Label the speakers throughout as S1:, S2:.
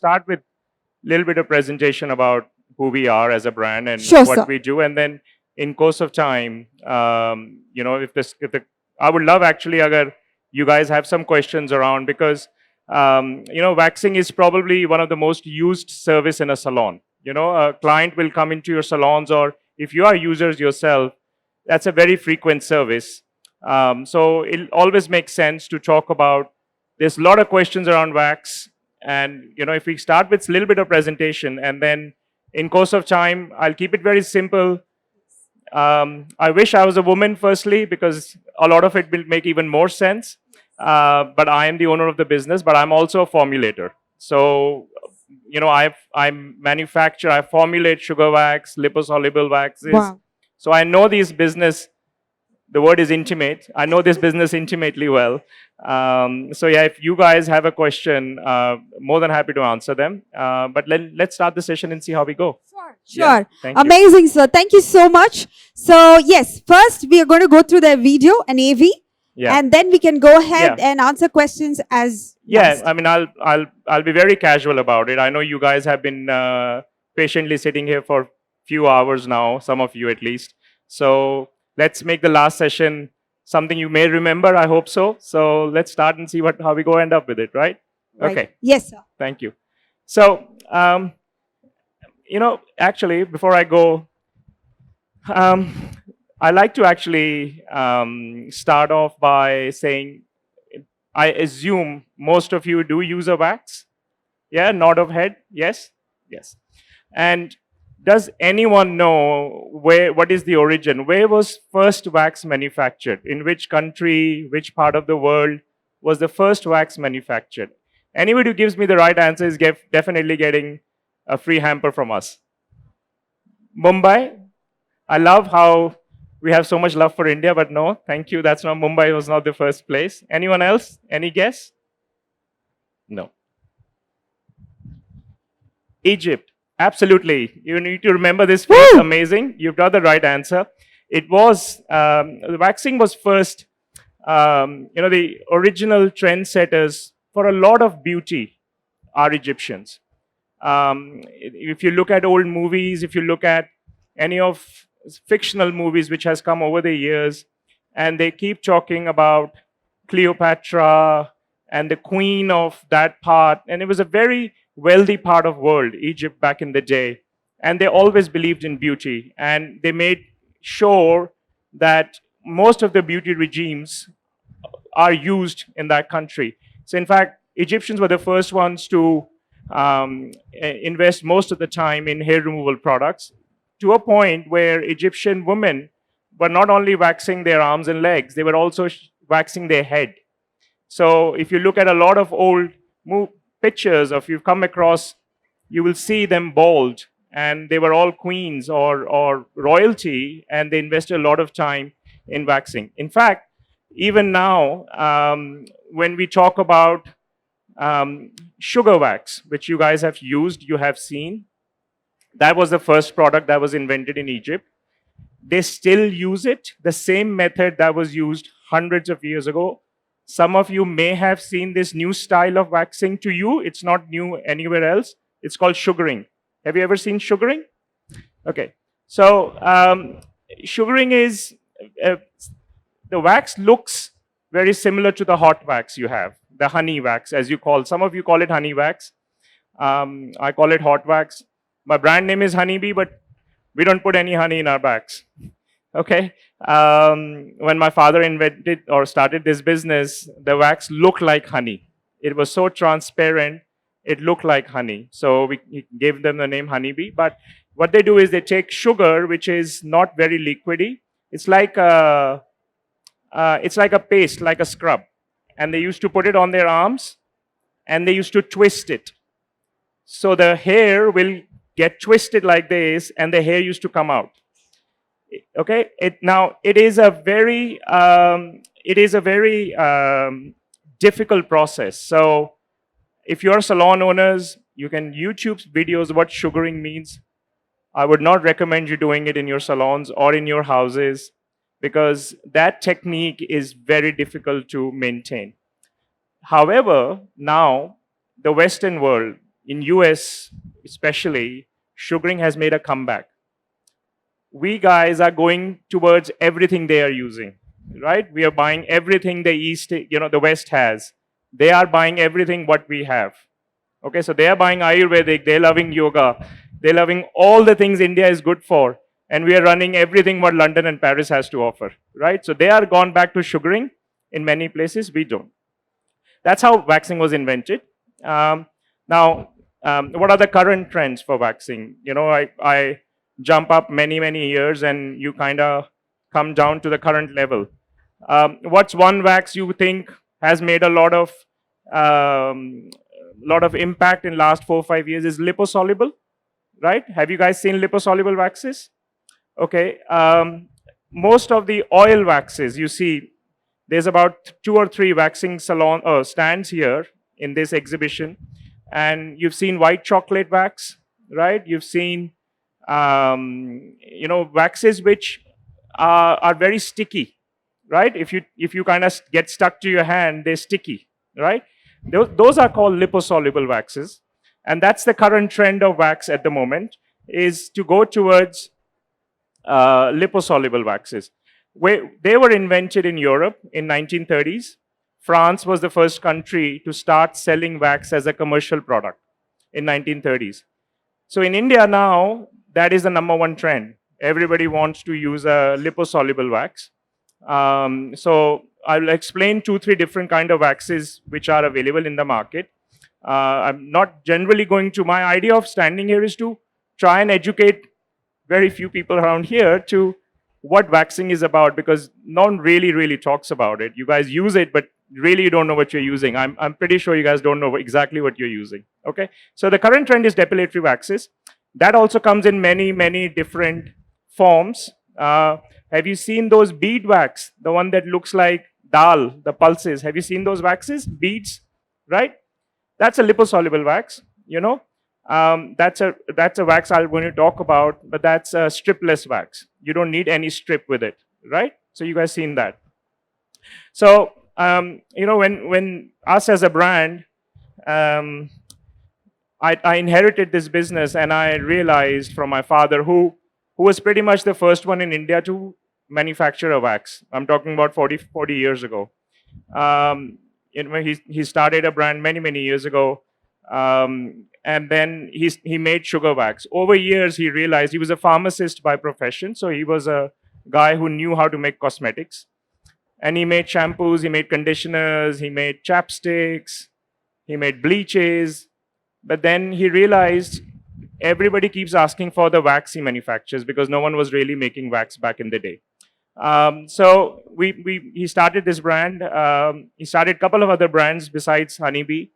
S1: start with a little bit of presentation about who we are as a brand and
S2: Sure,
S1: what
S2: sir.
S1: we do, and then in course of time, if I would love actually, agar you guys have some questions around, because waxing is probably one of the most used service in a salon. A client will come into your salons, or if you are users yourself, that's a very frequent service. So it always makes sense to talk about. There's a lot of questions around wax, and if we start with a little bit of presentation, and then in course of time, I'll keep it very simple. I wish I was a woman, firstly, because a lot of it will make even more sense. But I am the owner of the business, but I'm also a formulator. So, I manufacture, I formulate sugar wax, liposoluble waxes.
S2: Wow.
S1: So I know these business. The word is intimate. I know this business intimately well. So yeah, if you guys have a question, more than happy to answer them. But let's start the session and see how we go.
S2: Sure.
S1: Yeah,
S2: Sure.
S1: thank you.
S2: Amazing, sir. Thank you so much. So, yes, first we are going to go through the video and AV,
S1: Yeah.
S2: and then we can go ahead
S1: Yeah.
S2: and answer questions as
S1: Yeah,
S2: last.
S1: I mean, I'll be very casual about it. I know you guys have been patiently sitting here for a few hours now, some of you at least. So let's make the last session something you may remember. I hope so. So let's start and see how we go end up with it, right?
S2: Right.
S1: Okay.
S2: Yes, sir.
S1: Thank you. So, actually, before I go, I like to actually start off by saying, I assume most of you do use a wax. Yeah, nod of head. Yes, yes. And does anyone know what is the origin? Where was first wax manufactured? In which country, which part of the world was the first wax manufactured? Anybody who gives me the right answer is definitely getting a free hamper from us. Mumbai. I love how we have so much love for India, but no, thank you. That's not Mumbai. Was not the first place. Anyone else? Any guess? No. Egypt. Absolutely. You need to remember this face.
S2: Woo!
S1: Amazing. You've got the right answer. It was, the waxing was first, the original trendsetters for a lot of beauty are Egyptians. If you look at old movies, if you look at any of fictional movies which has come over the years, and they keep talking about Cleopatra and the queen of that part, and it was a very wealthy part of world, Egypt back in the day, and they always believed in beauty, and they made sure that most of the beauty regimes are used in that country. So in fact, Egyptians were the first ones to invest most of the time in hair removal products, to a point where Egyptian women were not only waxing their arms and legs, they were also waxing their head. So if you look at a lot of old pictures, or if you've come across, you will see them bald, and they were all queens or royalty, and they invested a lot of time in waxing. In fact, even now, when we talk about sugar wax, which you guys have used, you have seen, that was the first product that was invented in Egypt. They still use it, the same method that was used hundreds of years ago. Some of you may have seen this new style of waxing. To you, it's not new anywhere else. It's called sugaring. Have you ever seen sugaring? Okay. So sugaring is, the wax looks very similar to the hot wax you have, the honey wax, as you call. Some of you call it honey wax. I call it hot wax. My brand name is Honeybee, but we don't put any honey in our bags. Okay. When my father invented or started this business, the wax looked like honey. It was so transparent, it looked like honey. So we gave them the name Honeybee. But what they do is they take sugar, which is not very liquidy. It's like a paste, like a scrub. And they used to put it on their arms, and they used to twist it. So the hair will get twisted like this, and the hair used to come out. Okay. It is a very difficult process. So if you're salon owners, you can YouTube videos what sugaring means. I would not recommend you doing it in your salons or in your houses, because that technique is very difficult to maintain. However, now the Western world, in US especially, sugaring has made a comeback. We guys are going towards everything they are using, right? We are buying everything the East, the West has. They are buying everything what we have. Okay, so they are buying Ayurvedic, they're loving yoga, they're loving all the things India is good for, and we are running everything what London and Paris has to offer, right? So they are gone back to sugaring in many places, we don't. That's how waxing was invented. Now, what are the current trends for waxing? I jump up many years and you kind of come down to the current level. What's one wax you think has made a lot of impact in last 4 or 5 years is liposoluble, right? Have you guys seen liposoluble waxes? Okay. Most of the oil waxes you see, there's about 2 or 3 waxing salon stands here in this exhibition, and you've seen white chocolate wax, right? You've seen waxes which are very sticky, right? If you kind of get stuck to your hand, they're sticky, right? Those are called liposoluble waxes, and that's the current trend of wax at the moment, is to go towards liposoluble waxes. They were invented in Europe in 1930s. France was the first country to start selling wax as a commercial product in 1930s. So in India now, that is the #1 trend. Everybody wants to use a liposoluble wax. So I'll explain 2-3 different kind of waxes which are available in the market. I'm not generally going to, my idea of standing here is to try and educate very few people around here to what waxing is about, because no one really talks about it. You guys use it, but really you don't know what you're using. I'm pretty sure you guys don't know exactly what you're using. Okay, so the current trend is depilatory waxes. That also comes in many different forms. Have you seen those bead wax? The one that looks like dal, the pulses. Have you seen those waxes? Beads, right? That's a liposoluble wax, That's a wax I'm going to talk about, but that's a stripless wax. You don't need any strip with it, right? So you guys seen that. So, when us as a brand, I inherited this business, and I realized from my father, who was pretty much the first one in India to manufacture a wax. I'm talking about 40 years ago. He started a brand many years ago. And then he made sugar wax. Over years, he realized he was a pharmacist by profession, so he was a guy who knew how to make cosmetics. And he made shampoos, he made conditioners, he made chapsticks, he made bleaches. But then he realized everybody keeps asking for the wax he manufactures, because no one was really making wax back in the day. So he started this brand. He started a couple of other brands besides Honeybee.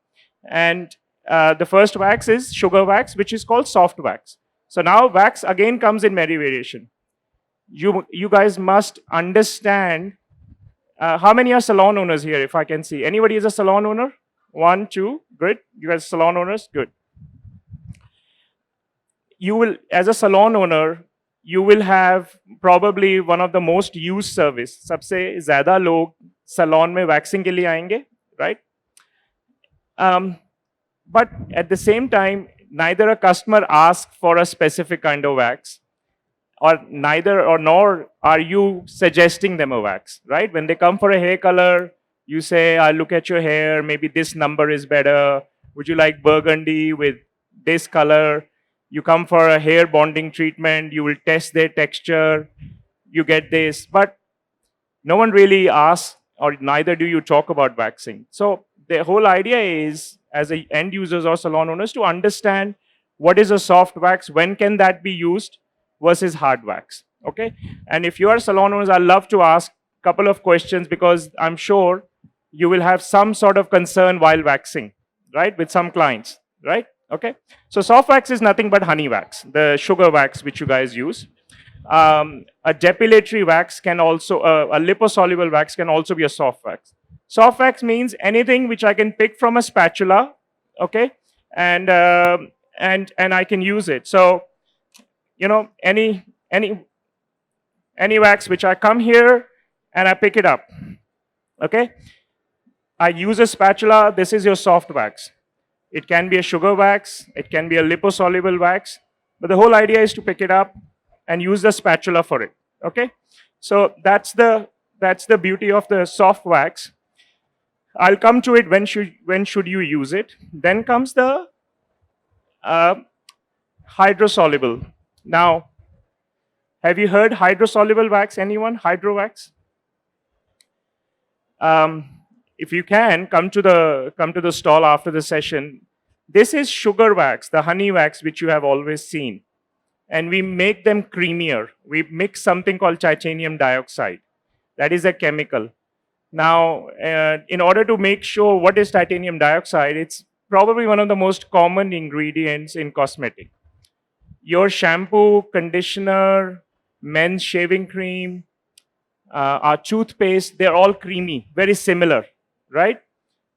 S1: And the first wax is sugar wax, which is called soft wax. So now wax again comes in many variation. You guys must understand. How many are salon owners here, if I can see? Anybody is a salon owner? 1, 2, good. You guys salon owners, good. You will, as a salon owner, you will have probably one of the most used service. सबसे ज़्यादा लोग salon में waxing के लिए आएंगे, right? But at the same time, neither a customer asks for a specific kind of wax, or nor are you suggesting them a wax, right? When they come for a hair color, you say, I look at your hair, maybe this number is better. Would you like burgundy with this color? You come for a hair bonding treatment, you will test their texture, you get this. But no one really asks, or neither do you talk about waxing. So the whole idea is, as end users or salon owners, to understand what is a soft wax, when can that be used versus hard wax, okay? And if you are salon owners, I love to ask a couple of questions, because I'm sure you will have some sort of concern while waxing, right, with some clients, right? Okay, so soft wax is nothing but honey wax, the sugar wax which you guys use. A depilatory wax can also, a liposoluble wax can also be a soft wax. Soft wax means anything which I can pick from a spatula, okay, and I can use it. So, any wax which I come here and I pick it up, okay. I use a spatula. This is your soft wax. It can be a sugar wax, it can be a liposoluble wax, but the whole idea is to pick it up and use the spatula for it. Okay, so that's the beauty of the soft wax. I'll come to it. When should you use it? Then comes the hydrosoluble. Now, have you heard hydrosoluble wax? Anyone? Hydro wax? If you can, come to the stall after the session. This is sugar wax, the honey wax, which you have always seen. And we make them creamier. We mix something called titanium dioxide. That is a chemical. Now, in order to make sure what is titanium dioxide, it's probably one of the most common ingredients in cosmetic. Your shampoo, conditioner, men's shaving cream, our toothpaste, they're all creamy, very similar, right?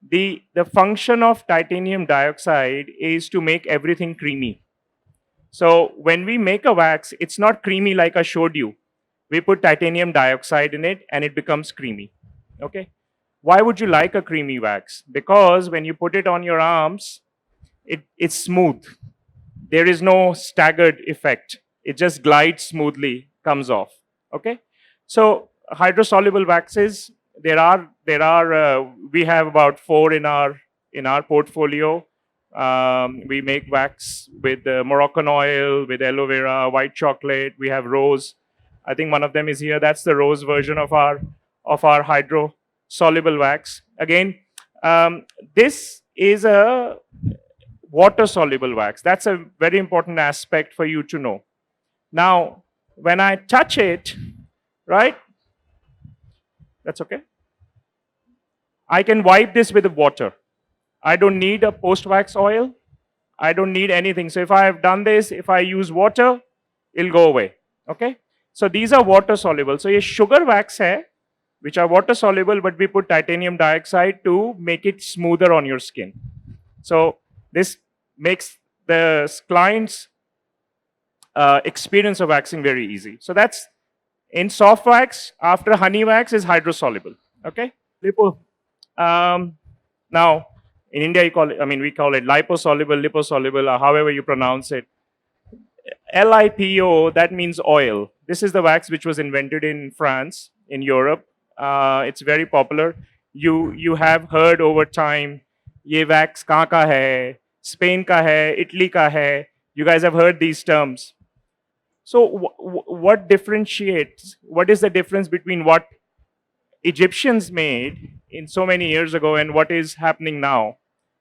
S1: The function of titanium dioxide is to make everything creamy. So when we make a wax, it's not creamy like I showed you. We put titanium dioxide in it and it becomes creamy. Okay? Why would you like a creamy wax? Because when you put it on your arms, it's smooth. There is no staggered effect. It just glides smoothly, comes off. Okay? So hydrosoluble waxes, we have about 4 in our portfolio. We make wax with Moroccan oil, with aloe vera, white chocolate. We have rose. I think one of them is here. That's the rose version of our hydrosoluble wax. Again, this is a water-soluble wax. That's a very important aspect for you to know. Now, when I touch it, right? That's okay. I can wipe this with water. I don't need a post-wax oil. I don't need anything. So if I have done this, if I use water, it'll go away. Okay? So these are water-soluble. So ये sugar wax है, which are water-soluble, but we put titanium dioxide to make it smoother on your skin. So this makes the client's experience of waxing very easy. So that's in soft wax. After honey wax is hydrosoluble. Okay? Now, in India, we call it liposoluble, liposoluble, or however you pronounce it. LIPO, that means oil. This is the wax which was invented in France, in Europe. It's very popular. You have heard over time, ye wax kahan ka hai, Spain ka hai, Italy ka hai. You guys have heard these terms. So what differentiates? What is the difference between what Egyptians made in so many years ago and what is happening now?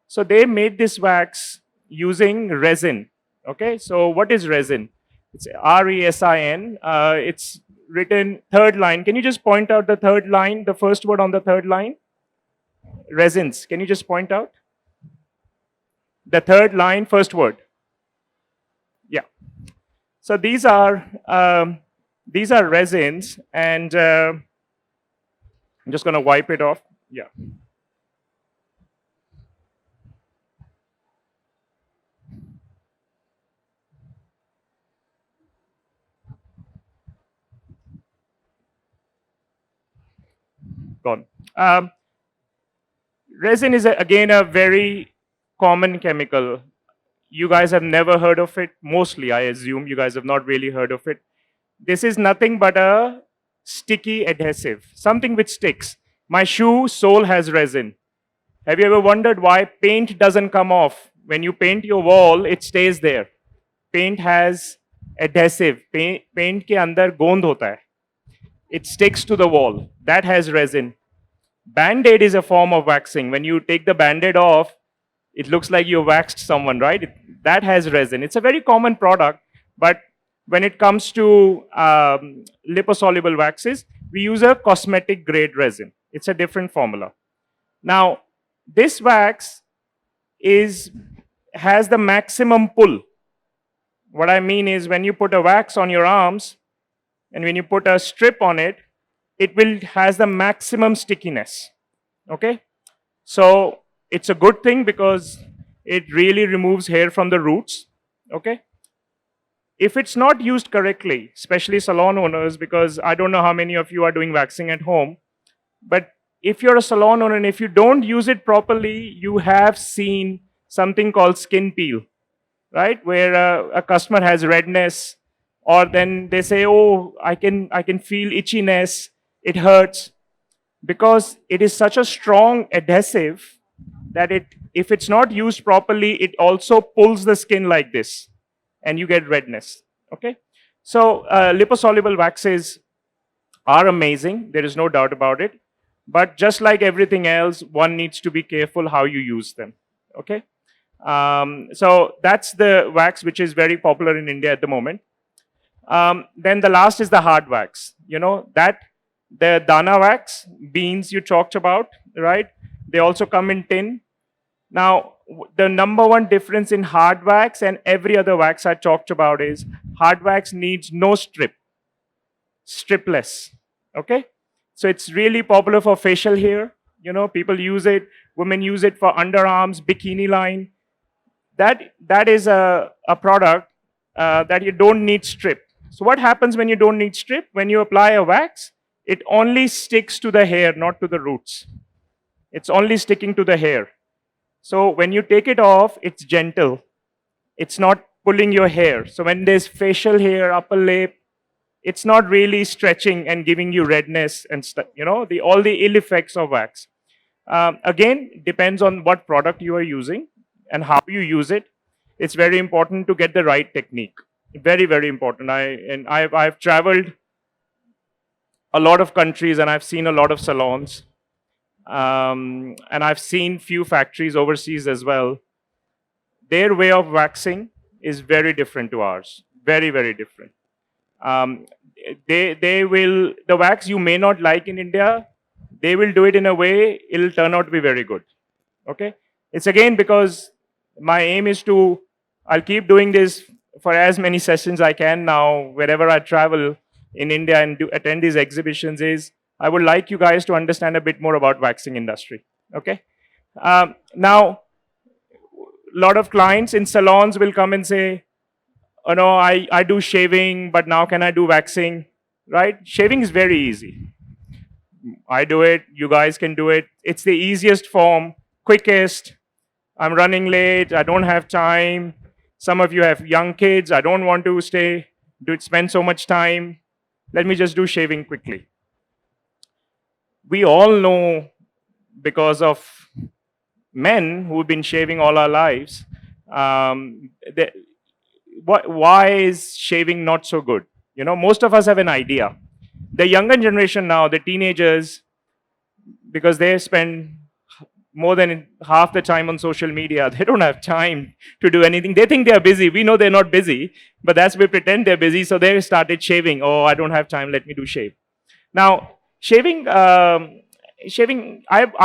S1: So they made this wax using resin. Okay, so what is resin? It's RESIN. It's written third line. Can you just point out the third line, the first word on the third line? Resins. Can you just point out? The third line, first word. Yeah. So these are resins, and I'm just going to wipe it off. Yeah. Gone. Resin is again a very common chemical. You guys have never heard of it. Mostly, I assume you guys have not really heard of it. This is nothing but a sticky adhesive, something which sticks. My shoe sole has resin. Have you ever wondered why paint doesn't come off? When you paint your wall, it stays there. Paint has adhesive. Paint ke andar gond hota hai. It sticks to the wall. That has resin. Band-aid is a form of waxing. When you take the band-aid off, it looks like you waxed someone, right? That has resin. It's a very common product, but when it comes to liposoluble waxes, we use a cosmetic grade resin. It's a different formula. Now, this wax has the maximum pull. What I mean is when you put a wax on your arms and when you put a strip on it, has the maximum stickiness. Okay? So it's a good thing because it really removes hair from the roots. Okay? If it's not used correctly, especially salon owners, because I don't know how many of you are doing waxing at home, but if you're a salon owner and if you don't use it properly, you have seen something called skin peel, right? Where a customer has redness, or then they say, oh, I can feel itchiness, it hurts, because it is such a strong adhesive that if it's not used properly, it also pulls the skin like this, and you get redness. Okay, so liposoluble waxes are amazing. There is no doubt about it. But just like everything else, one needs to be careful how you use them. Okay, so that's the wax which is very popular in India at the moment. Then the last is the hard wax. You know that the dana wax, beans you talked about, right? They also come in tin. Now, the number one difference in hard wax and every other wax I talked about is hard wax needs no strip, stripless. Okay, so it's really popular for facial hair. You know, people use it. Women use it for underarms, bikini line. That is a product that you don't need strip. So what happens when you don't need strip? When you apply a wax, it only sticks to the hair, not to the roots. It's only sticking to the hair. So when you take it off, it's gentle. It's not pulling your hair. So when there's facial hair, upper lip, it's not really stretching and giving you redness and stuff. You know, all the ill effects of wax. Again, depends on what product you are using and how you use it. It's very important to get the right technique. Very, very important. I've traveled a lot of countries and I've seen a lot of salons. And I've seen few factories overseas as well. Their way of waxing is very different to ours. Very, very different. The wax you may not like in India, they will do it in a way it'll turn out to be very good. Okay, it's again because my aim is I'll keep doing this for as many sessions I can now wherever I travel in India and attend these exhibitions. Is I would like you guys to understand a bit more about waxing industry. Okay, now a lot of clients in salons will come and say, oh no, I do shaving, but now can I do waxing? Right? Shaving is very easy. I do it, you guys can do it. It's the easiest form, quickest. I'm running late, I don't have time. Some of you have young kids, I don't want to spend so much time. Let me just do shaving quickly. We all know, because of men who've been shaving all our lives, why is shaving not so good? You know, most of us have an idea. The younger generation now, the teenagers, because they spend more than half the time on social media, they don't have time to do anything. They think they're busy. We know they're not busy, but we pretend they're busy. So they started shaving. Oh, I don't have time. Let me do shave. Now, shaving, I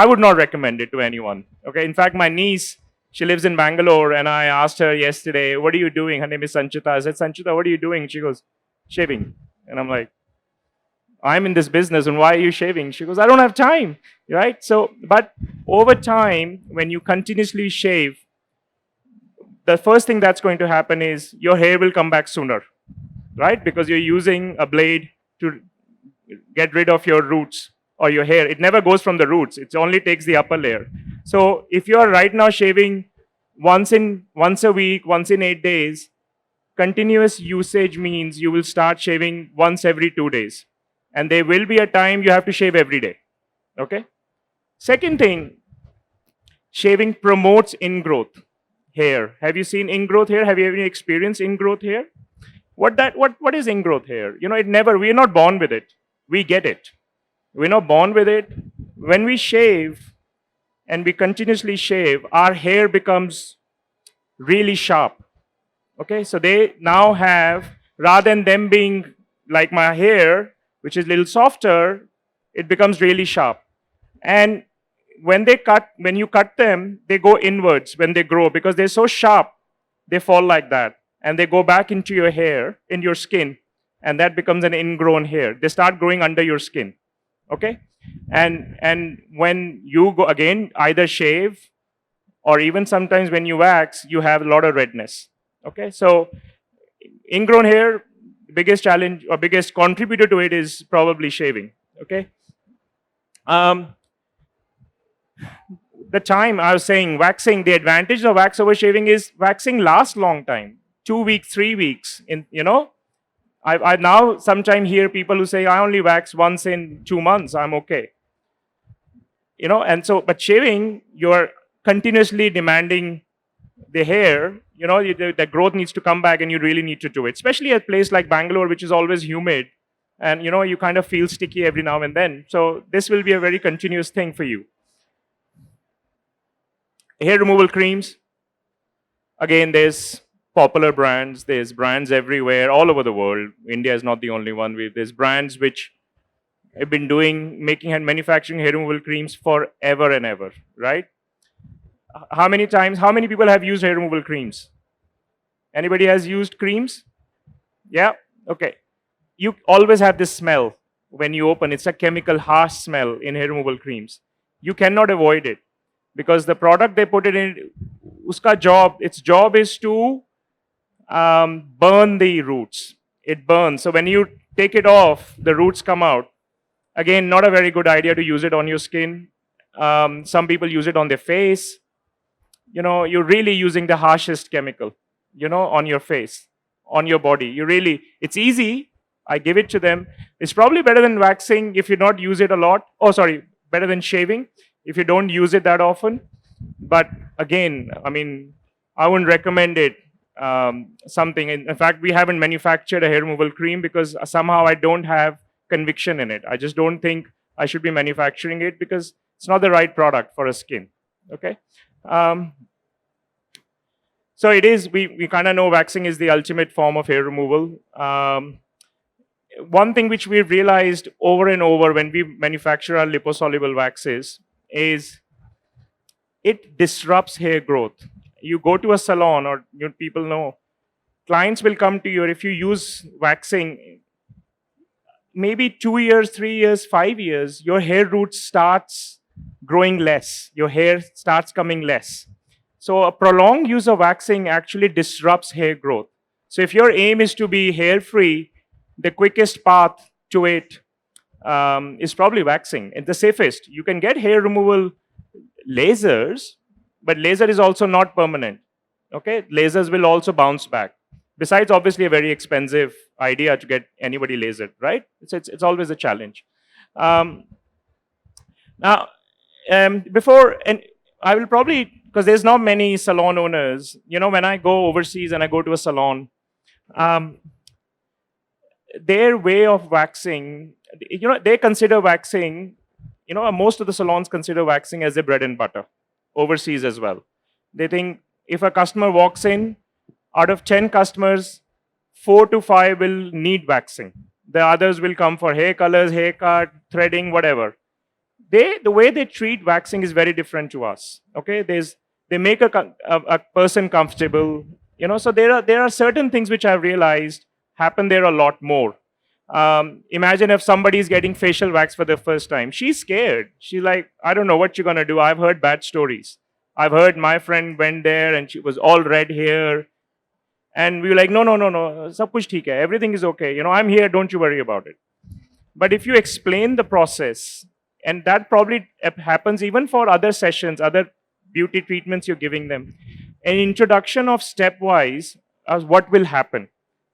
S1: would not recommend it to anyone. Okay. In fact, my niece, she lives in Bangalore, and I asked her yesterday, what are you doing? Her name is Sanchita. I said, Sanchita, what are you doing? She goes, shaving. And I'm like, I'm in this business, and why are you shaving? She goes, I don't have time, right? So, but over time, when you continuously shave, the first thing that's going to happen is your hair will come back sooner, right? Because you're using a blade to get rid of your roots or your hair. It never goes from the roots. It only takes the upper layer. So if you are right now shaving once a week, once in 8 days, continuous usage means you will start shaving once every 2 days. And there will be a time you have to shave every day. Okay? Second thing, shaving promotes ingrowth hair. Have you seen ingrowth hair? Have you ever experienced ingrowth hair? What is ingrowth hair? You know, we're not born with it. We get it. We're not born with it. When we shave and we continuously shave, our hair becomes really sharp. Okay, so they now have, rather than them being like my hair, which is a little softer, it becomes really sharp. And when you cut them, they go inwards when they grow because they're so sharp, they fall like that. And they go back into your hair, in your skin, and that becomes an ingrown hair. They start growing under your skin. Okay? And when you go again, either shave or even sometimes when you wax, you have a lot of redness. Okay? So ingrown hair, biggest challenge or biggest contributor to it is probably shaving. Okay? the time I was saying waxing, the advantage of wax over shaving is waxing lasts long time, 2 weeks, 3 weeks. I now sometimes hear people who say I only wax once in 2 months. I'm okay. And so, but shaving, you're continuously demanding the hair. The growth needs to come back, and you really need to do it. Especially at a place like Bangalore, which is always humid, and you kind of feel sticky every now and then. So this will be a very continuous thing for you. Hair removal creams. Again, there's popular brands. There's brands everywhere, all over the world. India is not the only one. There's brands which have been making and manufacturing hair removal creams forever and ever, right? How many people have used hair removal creams? Anybody has used creams? Yeah, okay. You always have this smell when you open. It's a chemical, harsh smell in hair removal creams. You cannot avoid it because the product they put it in, its job is to burn the roots. It burns. So when you take it off, the roots come out. Again, not a very good idea to use it on your skin. Some people use it on their face. You're really using the harshest chemical, on your face, on your body. It's easy. I give it to them. It's probably better than waxing if you not use it a lot. Oh, sorry, better than shaving if you don't use it that often. But again, I wouldn't recommend it. In fact, we haven't manufactured a hair removal cream because somehow I don't have conviction in it. I just don't think I should be manufacturing it because it's not the right product for a skin. Okay. So it is, we kind of know waxing is the ultimate form of hair removal. One thing which we've realized over and over when we manufacture our liposoluble waxes is it disrupts hair growth. You go to a salon, or people know, clients will come to you, if you use waxing, maybe 2 years, 3 years, 5 years, your hair roots starts growing less. Your hair starts coming less. So a prolonged use of waxing actually disrupts hair growth. So if your aim is to be hair-free, the quickest path to it is probably waxing. It's the safest. You can get hair removal lasers, but laser is also not permanent. Okay, lasers will also bounce back. Besides, obviously, a very expensive idea to get anybody lasered, right? It's always a challenge. Now, before, and I will probably, because there's not many salon owners, when I go overseas and I go to a salon, their way of waxing, they consider waxing, most of the salons consider waxing as their bread and butter, overseas as well. They think if a customer walks in, out of 10 customers, 4 to 5 will need waxing. The others will come for hair colors, haircut, threading, whatever. The way they treat waxing is very different to us. Okay, they make a person comfortable. So there are certain things which I've realized happen there a lot more. Imagine if somebody is getting facial wax for the first time. She's scared. She's like, I don't know what you're gonna do. I've heard bad stories. I've heard my friend went there and she was all red hair. And we were like, no, sab kuch theek hai. Everything is okay. I'm here, don't you worry about it. But if you explain the process, and that probably happens even for other sessions, other beauty treatments you're giving them, an introduction of stepwise as what will happen.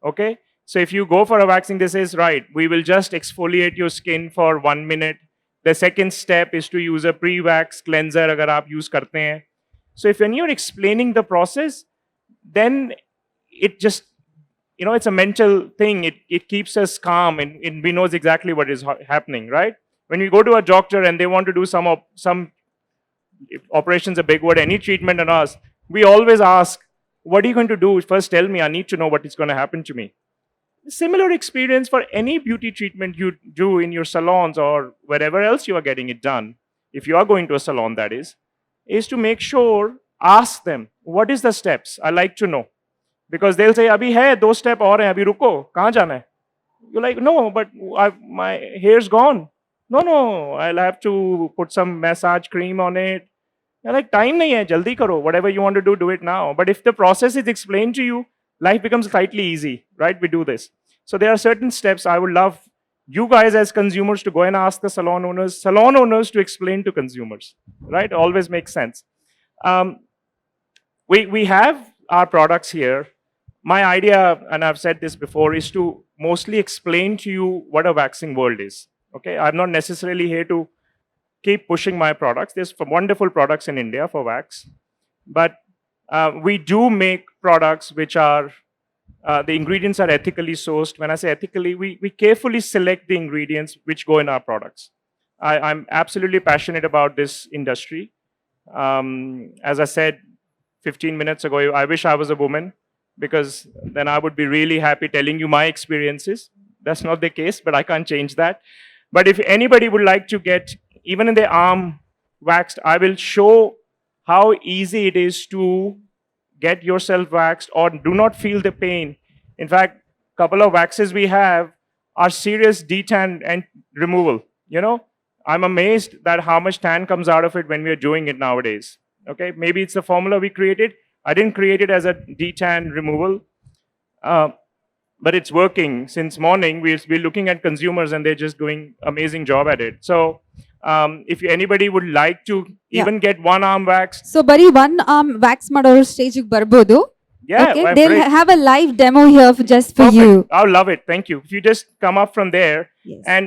S1: Okay? So if you go for a waxing, this is right. We will just exfoliate your skin for 1 minute. The second step is to use a pre-wax cleanser agar aap use karte hain. So if when you're explaining the process, then it just, it's a mental thing. It keeps us calm and we knows exactly what is happening, right? When we go to a doctor and they want to do some operations, a big word, any treatment on us, we always ask, what are you going to do? First tell me, I need to know what is going to happen to me. Similar experience for any beauty treatment you do in your salons or wherever else you are getting it done, if you are going to a salon that is to make sure, ask them, what is the steps? I like to know. Because they'll say, abhi hai, 2 steps aur hain, abhi ruko, kahan jana hai? You're like, no, but my hair's gone. No, I'll have to put some massage cream on it. You're like, time nahi hai, jaldi karo. Whatever you want to do it now. But if the process is explained to you, life becomes slightly easy, right? We do this. So there are certain steps I would love you guys as consumers to go and ask the salon owners to explain to consumers, right? Always makes sense. Um, we have our products here. My idea, and I've said this before, is to mostly explain to you what a waxing world is. Okay, I'm not necessarily here to keep pushing my products. There's some wonderful products in India for wax, but we do make products which are the ingredients are ethically sourced. When I say ethically, we carefully select the ingredients which go in our products. I'm absolutely passionate about this industry. As I said 15 minutes ago, I wish I was a woman, because then I would be really happy telling you my experiences. That's not the case, but I can't change that. But if anybody would like to get even in their arm waxed, I will show how easy it is to get yourself waxed or do not feel the pain. In fact, couple of waxes we have are serious detan and removal. You know, I'm amazed that how much tan comes out of it when we are doing it nowadays. Okay, maybe it's the formula we created. I didn't create it as a detan removal, but it's working. Since morning, we're looking at consumers and they're just doing amazing job at it. So if anybody would like to even get one arm waxed.
S2: So, bari one arm wax ಮಾಡೋರು stage ಬರ್ಬೋದು.
S1: Yeah,
S2: okay,
S1: I'm
S2: they'll
S1: great.
S2: have a live demo here just for
S1: Perfect.
S2: you.
S1: I'll love it. Thank you. If you just come up from there,
S2: Yes.
S1: and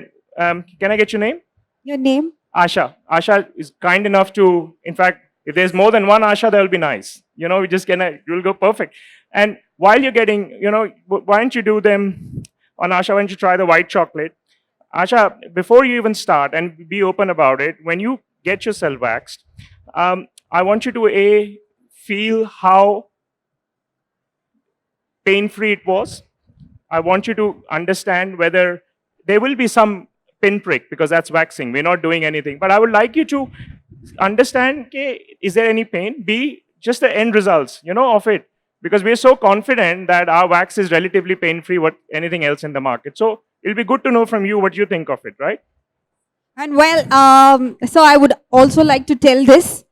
S1: can I get your name?
S2: Your name?
S1: Asha. Asha is kind enough to, in fact, if there's more than one Asha, that will be nice. You know, we just you'll go perfect. And while you're getting, you know, why don't you do them on Asha? Why don't you try the white chocolate? Asha, before you even start and be open about it, when you get yourself waxed, I want you to feel how pain-free it was. I want you to understand whether there will be some pinprick, because that's waxing. We're not doing anything. But I would like you to understand, okay, is there any pain? B, just the end results, you know, of it. Because we're so confident that our wax is relatively pain-free what anything else in the market. So it'll be good to know from you what you think of it, right?
S2: And well, so I would also like to tell this.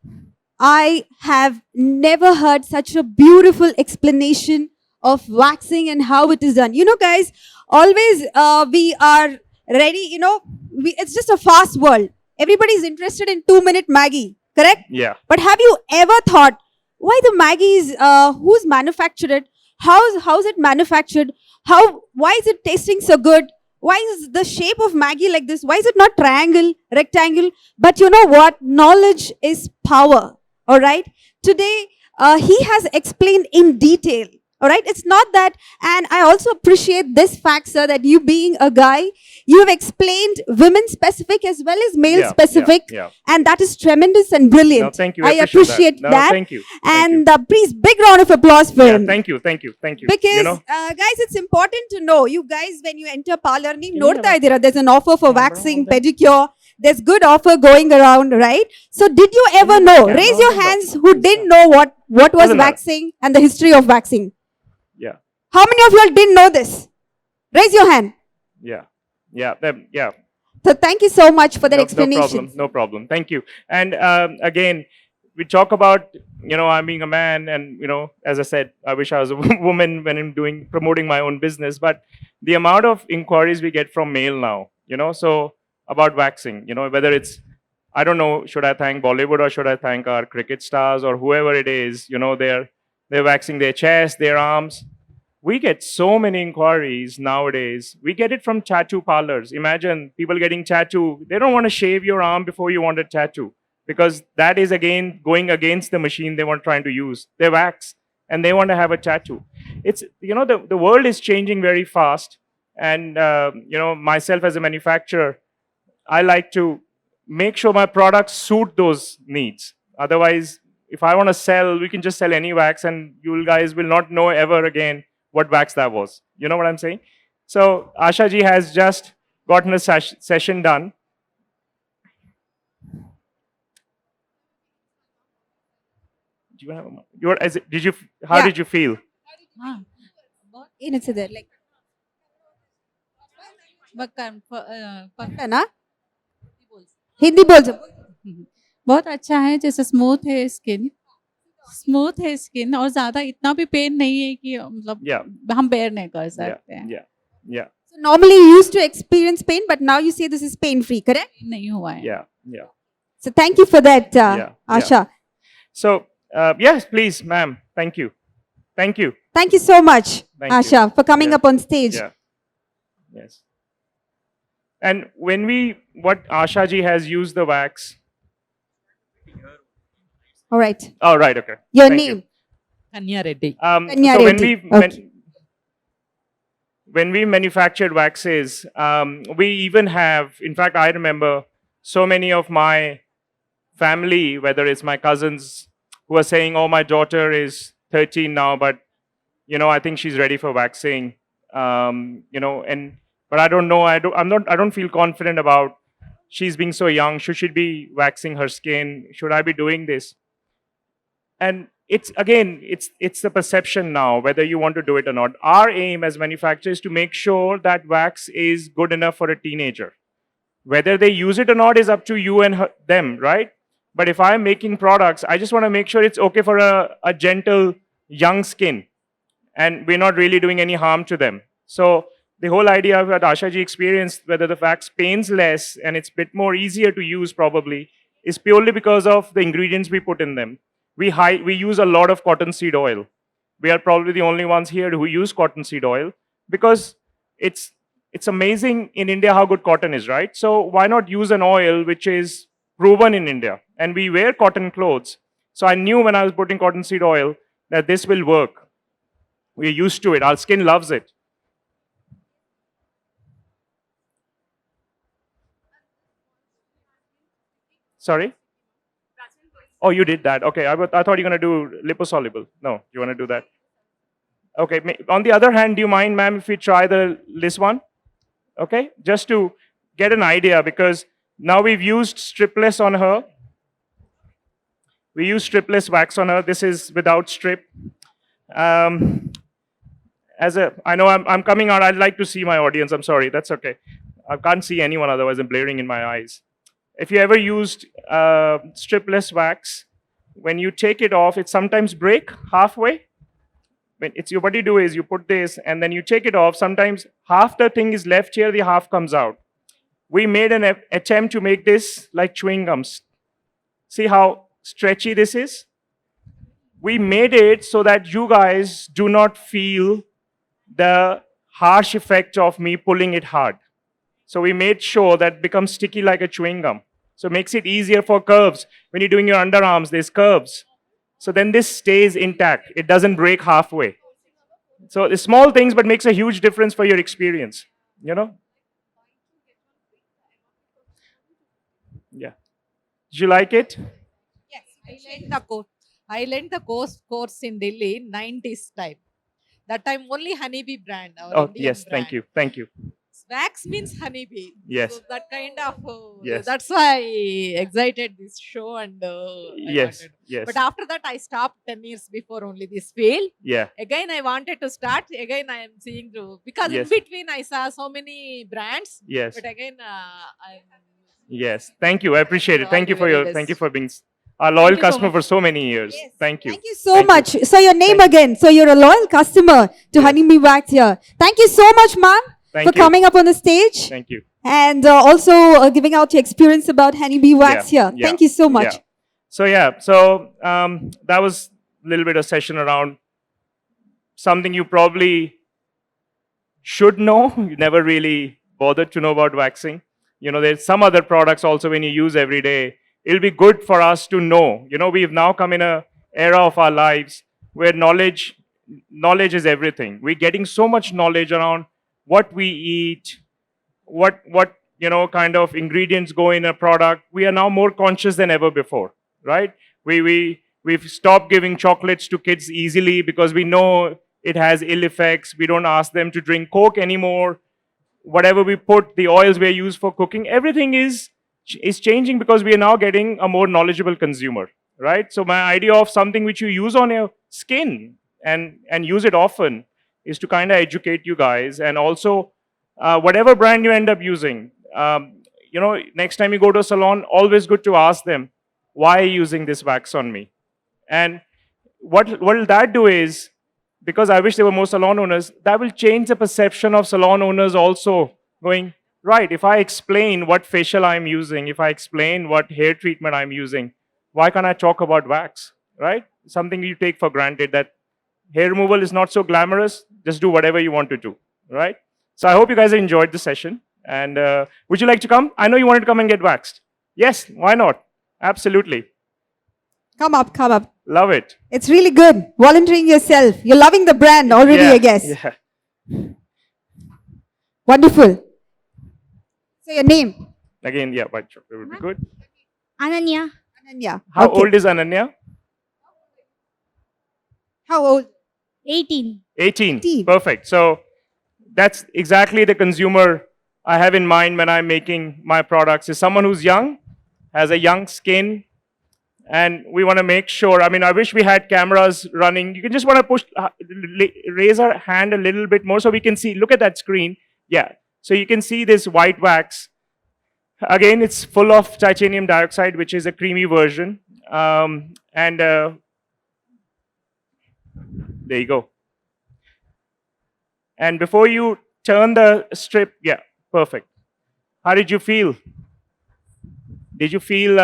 S2: I have never heard such a beautiful explanation of waxing and how it is done. You know, guys, always we are ready, you know, it's just a fast world. Everybody's interested in 2-minute Maggie, correct?
S1: Yeah.
S2: But have you ever thought, why the Maggies, who's manufactured it? How's it manufactured? Why is it tasting so good? Why is the shape of Maggie like this? Why is it not triangle, rectangle? But you know what? Knowledge is power. All right. Today, he has explained in detail. All right. It's not that. And I also appreciate this fact, sir, that you being a guy, you have explained women specific as well as male specific. And that is tremendous and brilliant.
S1: No, thank you.
S2: I appreciate that.
S1: Thank you.
S2: And please, big round of applause for him.
S1: Thank you. Thank you. Thank you.
S2: Because,
S1: you know?
S2: Guys, it's important to know, you guys, when you enter parlor, there's an offer for waxing, pedicure. There's good offer going around, right? So did you ever know? Raise your hands who didn't know what was waxing and the history of waxing.
S1: Yeah.
S2: How many of you all didn't know this? Raise your hand.
S1: Yeah. Yeah.
S2: So thank you so much for that explanation.
S1: No problem. Thank you. And again, we talk about, you know, I'm being a man, and, you know, as I said, I wish I was a woman when I'm promoting my own business. But the amount of inquiries we get from male now, you know, so about waxing, you know, whether it's, I don't know, should I thank Bollywood or should I thank our cricket stars or whoever it is, you know, they're waxing their chest, their arms. We get so many inquiries nowadays. We get it from tattoo parlors. Imagine people getting tattoo. They don't want to shave your arm before you want a tattoo, because that is again going against the machine they want trying to use. They wax and they want to have a tattoo. It's, you know, the world is changing very fast. And, you know, myself as a manufacturer, I like to make sure my products suit those needs. Otherwise, if I want to sell, we can just sell any wax and you guys will not know ever again what wax that was. You know what I'm saying? So Asha ji has just gotten a session done. Do you have how did you feel?
S2: Hindi बोल
S3: बहुत अच्छा है, जैसे smooth है skin और ज्यादा इतना भी पेन नहीं है कि मतलब हम बेयर नहीं कर सकते हैं.
S1: Yeah.
S2: So Normally you used to experience pain, but now you say this is pain-free, correct?
S3: नहीं हुआ है.
S1: Yeah, yeah,
S2: So thank you for that,
S1: yeah.
S2: Asha.
S1: So, yes, please, ma'am. Thank you. Thank you.
S2: Thank you so much,
S1: Thank you.
S2: Asha, for coming
S1: Yeah.
S2: up on stage.
S1: Yeah. Yes. And what Asha ji has used the wax.
S2: All right.
S1: Oh, right. Okay.
S2: Your
S1: Thank
S2: name?
S1: you.
S4: Kanya Reddy.
S2: Kanya
S1: So
S2: Reddy. Okay.
S1: when we manufactured waxes, we even have, in fact, I remember so many of my family, whether it's my cousins, who are saying, "Oh, my daughter is 13 now, but I think she's ready for waxing." But I don't know. I don't feel confident about she's being so young. Should she be waxing her skin? Should I be doing this? And it's the perception now, whether you want to do it or not. Our aim as manufacturers is to make sure that wax is good enough for a teenager. Whether they use it or not is up to you and them, right? But if I'm making products, I just want to make sure it's okay for a gentle, young skin. And we're not really doing any harm to them. So the whole idea of what Asha ji experienced, whether the wax pains less and it's a bit more easier to use probably, is purely because of the ingredients we put in them. We use a lot of cottonseed oil. We are probably the only ones here who use cottonseed oil because it's amazing in India how good cotton is, right? So why not use an oil which is proven in India? And we wear cotton clothes. So I knew when I was putting cottonseed oil that this will work. We're used to it. Our skin loves it. Sorry? Oh, you did that. Okay, I thought you were going to do liposoluble. No, you want to do that? Okay. On the other hand, do you mind, ma'am, if we try this one? Okay, just to get an idea, because now we've used stripless on her. We use stripless wax on her. This is without strip. I know I'm coming out. I'd like to see my audience. I'm sorry. That's okay. I can't see anyone, otherwise I'm blaring in my eyes. If you ever used stripless wax, when you take it off, it sometimes break halfway. What you do is you put this and then you take it off. Sometimes half the thing is left here, the half comes out. We made an attempt to make this like chewing gums. See how stretchy this is? We made it so that you guys do not feel the harsh effect of me pulling it hard. So we made sure that it becomes sticky like a chewing gum. So it makes it easier for curves. When you're doing your underarms, there's curves. So then this stays intact. It doesn't break halfway. So it's small things, but makes a huge difference for your experience. Yeah. Did you like it?
S4: Yes, I learned the course in Delhi, 90s time. That time only Honeybee brand. Our Indian
S1: Yes.
S4: brand.
S1: Thank you.
S4: Wax means honeybee.
S1: Yes.
S4: So that kind of.
S1: Yes.
S4: That's why I excited this show and.
S1: Yes.
S4: But after that, I stopped 10 years before only this field.
S1: Yeah.
S4: Again, I wanted to start. Again, I am seeing through because
S1: Yes.
S4: in between I saw so many brands.
S1: Yes.
S4: But again,
S1: Yes. Thank you. I appreciate it.
S4: All
S1: Thank you
S4: the
S1: for
S4: very
S1: your.
S4: best.
S1: Thank you for being our loyal
S4: Thank you so
S1: customer
S4: much.
S1: for so many years.
S2: Yes.
S1: Thank you.
S2: Thank you so
S1: Thank you.
S2: much. So your name
S1: Thank-
S2: again. So you're a loyal customer to
S1: Yes.
S2: Honeybee Wax here. Thank you so much, ma'am,
S1: Thank
S2: for
S1: you.
S2: coming up on the stage
S1: Thank you.
S2: and also giving out your experience about Honeybee Wax here.
S1: Yeah.
S2: Thank you so much.
S1: Yeah. So that was a little bit of session around something you probably should know. You never really bothered to know about waxing. There's some other products also when you use every day. It'll be good for us to know. We've now come in a era of our lives where knowledge is everything. We're getting so much knowledge around what we eat, what kind of ingredients go in a product. We are now more conscious than ever before, right? We've stopped giving chocolates to kids easily because we know it has ill effects. We don't ask them to drink Coke anymore. Whatever we put, the oils we use for cooking, everything is changing because we are now getting a more knowledgeable consumer, right? So my idea of something which you use on your skin and use it often is to kind of educate you guys. And also, whatever brand you end up using, next time you go to a salon, always good to ask them, why are you using this wax on me? And what will that do is, because I wish there were more salon owners, that will change the perception of salon owners also going, right, if I explain what facial I'm using, if I explain what hair treatment I'm using, why can't I talk about wax, right? Something you take for granted that hair removal is not so glamorous, just do whatever you want to do, right? So I hope you guys enjoyed the session. And would you like to come? I know you wanted to come and get waxed. Yes, why not? Absolutely.
S2: Come up, come up.
S1: Love it.
S2: It's really good. Volunteering yourself. You're loving the brand already,
S1: Yeah,
S2: I guess.
S1: Yeah.
S2: Wonderful. So your name?
S1: Again, yeah, white chocolate would be good.
S5: Ananya.
S2: Ananya.
S1: How
S2: Okay.
S1: old is Ananya?
S2: How old?
S5: 18.
S1: 18.
S2: 18.
S1: Perfect. So that's exactly the consumer I have in mind when I'm making my products, is someone who's young, has a young skin, and we want to make sure, I mean, I wish we had cameras running. You can just want to push, raise our hand a little bit more so we can see, look at that screen. Yeah, so you can see this white wax. Again, it's full of titanium dioxide, which is a creamy version. There you go. And before you turn the strip, yeah, perfect. How did you feel? Did you feel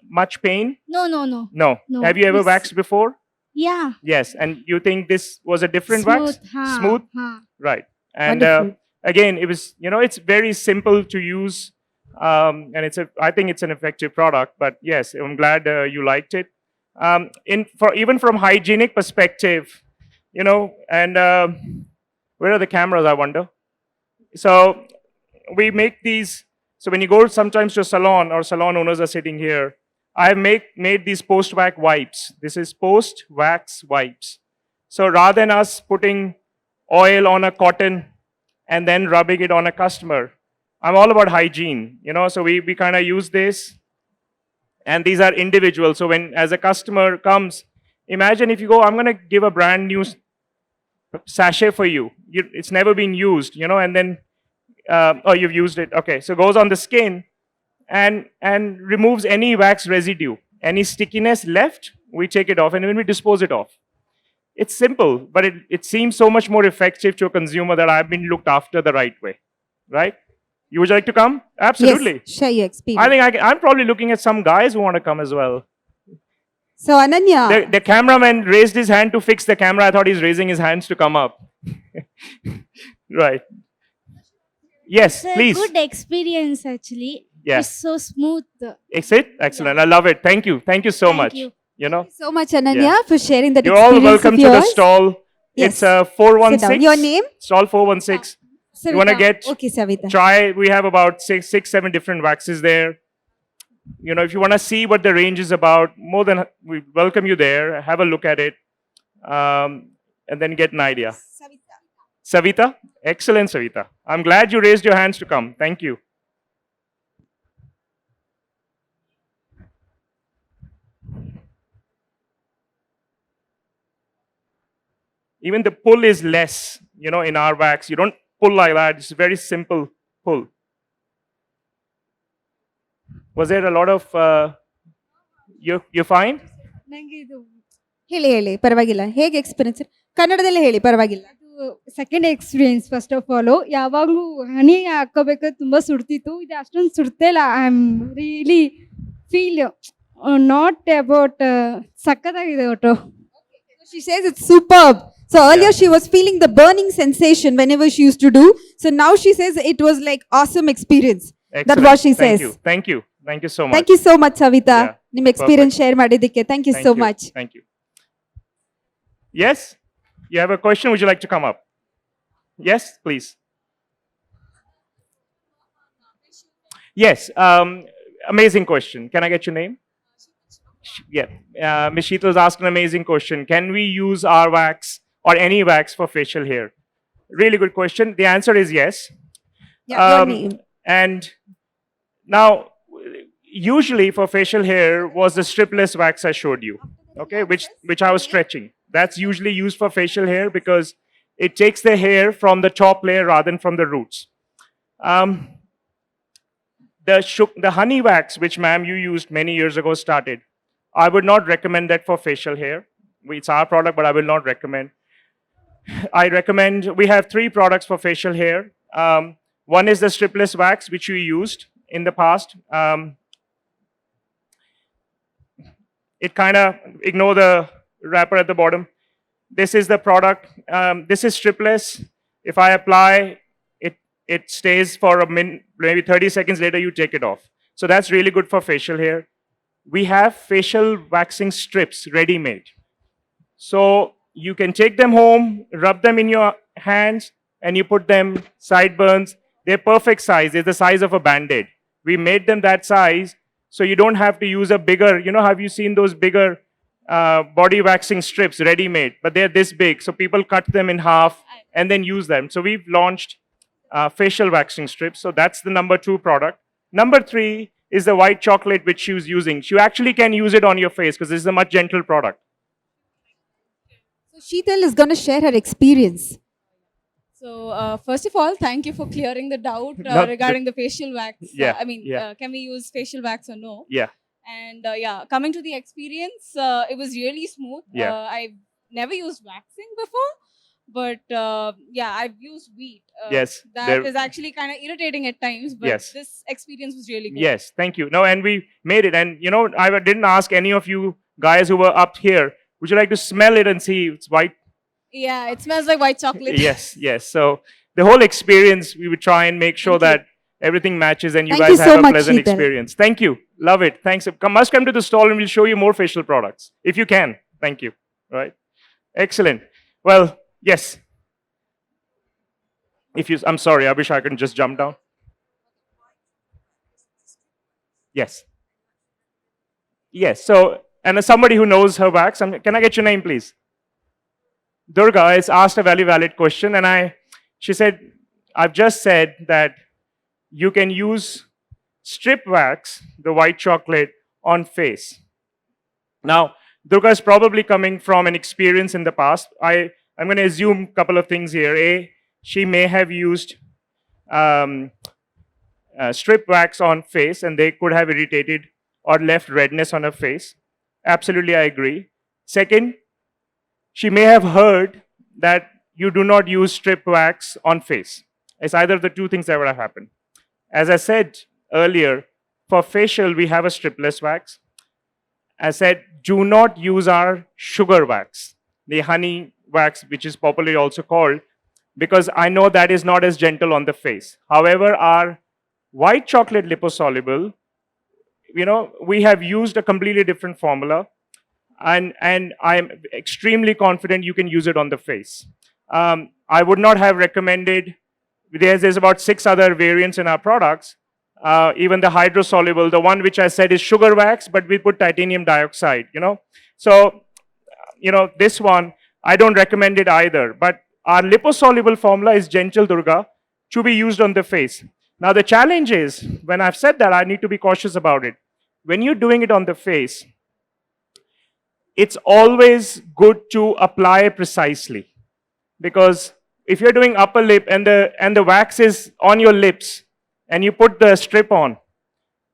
S1: much pain?
S5: No.
S1: No.
S5: No,
S1: Have you ever
S5: it's-
S1: waxed before?
S5: Yeah.
S1: Yes. And you think this was a different wax?
S5: Huh,
S1: Smooth?
S5: huh.
S1: Right. And
S2: Wonderful.
S1: again, it was, it's very simple to use. And I think it's an effective product. But yes, I'm glad you liked it. Even from hygienic perspective, and where are the cameras, I wonder? So we make these. So when you go sometimes to a salon, or salon owners are sitting here, I have made these post-wax wipes. This is post-wax wipes. So rather than us putting oil on a cotton and then rubbing it on a customer, I'm all about hygiene, so we kind of use this. And these are individual. So as a customer comes, imagine if you go, I'm going to give a brand new sachet for you. It's never been used, and then, oh, you've used it. Okay, so it goes on the skin and removes any wax residue. Any stickiness left, we take it off, and then we dispose it off. It's simple, but it seems so much more effective to a consumer that I've been looked after the right way, right? You would like to come? Absolutely.
S2: Yes, share your experience.
S1: I think I'm probably looking at some guys who want to come as well.
S2: So Ananya,
S1: The cameraman raised his hand to fix the camera. I thought he's raising his hands to come up. Right. Yes,
S5: It's a
S1: please.
S5: good experience actually.
S1: Yeah.
S5: It's so smooth.
S1: Is it? Excellent. I love it. Thank you. Thank you so
S5: Thank
S1: much.
S5: you.
S2: thank you so much, Ananya,
S1: Yeah.
S2: for sharing that
S1: You're all
S2: experience
S1: welcome
S2: of
S1: to the
S2: yours.
S1: stall.
S2: Yes.
S1: It's
S2: Sit down.
S1: 416.
S2: Your name?
S1: Stall 416. You want to
S2: Savita.
S1: get,
S2: Okay, Savita.
S1: try, we have about six, 7 different waxes there. If you want to see what the range is about, we welcome you there. Have a look at it, and then get an idea. Savita? Excellent, Savita. I'm glad you raised your hands to come. Thank you. Even the pull is less, in our wax. You don't pull like that. It's a very simple pull. Was there a lot of, you find?
S3: ನಂಗೆ ಇದು
S2: ಹೇಳಿ ಪರವಾಗಿಲ್ಲ ಹೇಗೆ experience ಕನ್ನಡದಲ್ಲೇ ಹೇಳಿ ಪರವಾಗಿಲ್ಲ
S3: second experience first of all ಯಾವಾಗಲೂ ಹನಿ ಹಾಕೋಬೇಕಾದ್ರೆ ತುಂಬಾ ಸುಡ್ತಿತ್ತು ಇದು ಅಷ್ಟೊಂದು ಸುಡ್ತಾ ಇಲ್ಲ I am really feel not about ಸಕ್ಕತ್ತಾಗಿದೆ ಒಟ್ಟು
S2: She says it's superb. So earlier
S1: Yeah.
S2: she was feeling the burning sensation whenever she used to do. So now she says it was like awesome experience. That's
S1: Excellent.
S2: what she
S1: Thank
S2: says.
S1: you. Thank you. Thank you so much.
S2: Thank you so much, Savita.
S1: Yeah.
S2: Nim experience share ಮಾಡಿದ್ದಕ್ಕೆ. Thank you
S1: Thank
S2: so
S1: you.
S2: much.
S1: Thank you. Yes? You have a question? Would you like to come up? Yes, please. Yes. Amazing question. Can I get your name? Yeah. Ms. Sheetal's asked an amazing question. Can we use our wax or any wax for facial hair? Really good question. The answer is yes.
S2: Yeah, your name.
S1: And now, usually for facial hair was the stripless wax I showed you, okay, which I was stretching. That's usually used for facial hair because it takes the hair from the top layer rather than from the roots. The honey wax, which ma'am you used many years ago, started. I would not recommend that for facial hair. It's our product, but I will not recommend. I recommend, we have 3 products for facial hair. One is the stripless wax, which we used in the past. It kind of, ignore the wrapper at the bottom. This is the product. This is stripless. If I apply, it stays for a minute, maybe 30 seconds later, you take it off. So that's really good for facial hair. We have facial waxing strips ready-made. So you can take them home, rub them in your hands, and you put them sideburns. They're perfect size. They're the size of a Band-Aid. We made them that size, so you don't have to use a bigger, have you seen those bigger body waxing strips ready-made? But they're this big, so people cut them in half and then use them. So we've launched facial waxing strips. So that's the number 2 product. Number 3 is the white chocolate, which she was using. You actually can use it on your face because this is a much gentle product.
S2: So Sheetal is going to share her experience.
S6: So, first of all, thank you for clearing the doubt
S1: Not
S6: regarding the facial wax.
S1: Yeah,
S6: Can we use facial wax or no?
S1: Yeah.
S6: And coming to the experience, it was really smooth.
S1: Yeah.
S6: I've never used waxing before, but I've used wheat.
S1: Yes,
S6: That
S1: there-
S6: is actually kind of irritating at times, but
S1: Yes.
S6: this experience was really good.
S1: Yes, thank you. No, and we made it. And I didn't ask any of you guys who were up here, would you like to smell it and see it's white?
S6: Yeah, it smells like white chocolate.
S1: Yes. So the whole experience, we would try and make sure that everything matches and you
S2: Thank
S1: guys
S2: you so
S1: have a
S2: much,
S1: pleasant
S2: Sheetal.
S1: experience. Thank you. Love it. Thanks. Must come to the stall and we'll show you more facial products. If you can. Thank you. Right. Excellent. Well, yes. I'm sorry, I wish I could just jump down. Yes. Yes. So, and as somebody who knows her wax, can I get your name, please? Durga has asked a very valid question, and she said, I've just said that you can use strip wax, the white chocolate, on face. Now, Durga is probably coming from an experience in the past. I'm going to assume a couple of things here. A, she may have used strip wax on face, and they could have irritated or left redness on her face. Absolutely, I agree. Second, she may have heard that you do not use strip wax on face. It's either of the 2 things that would have happened. As I said earlier, for facial, we have a stripless wax. I said, do not use our sugar wax, the honey wax, which is popularly also called, because I know that is not as gentle on the face. However, our white chocolate liposoluble, we have used a completely different formula, and I'm extremely confident you can use it on the face. I would not have recommended, there's about 6 other variants in our products, even the hydrosoluble, the one which I said is sugar wax, but we put titanium dioxide, So, this one, I don't recommend it either, but our liposoluble formula is gentle, Durga, to be used on the face. Now, the challenge is, when I've said that, I need to be cautious about it. When you're doing it on the face, it's always good to apply precisely. Because if you're doing upper lip and the wax is on your lips and you put the strip on,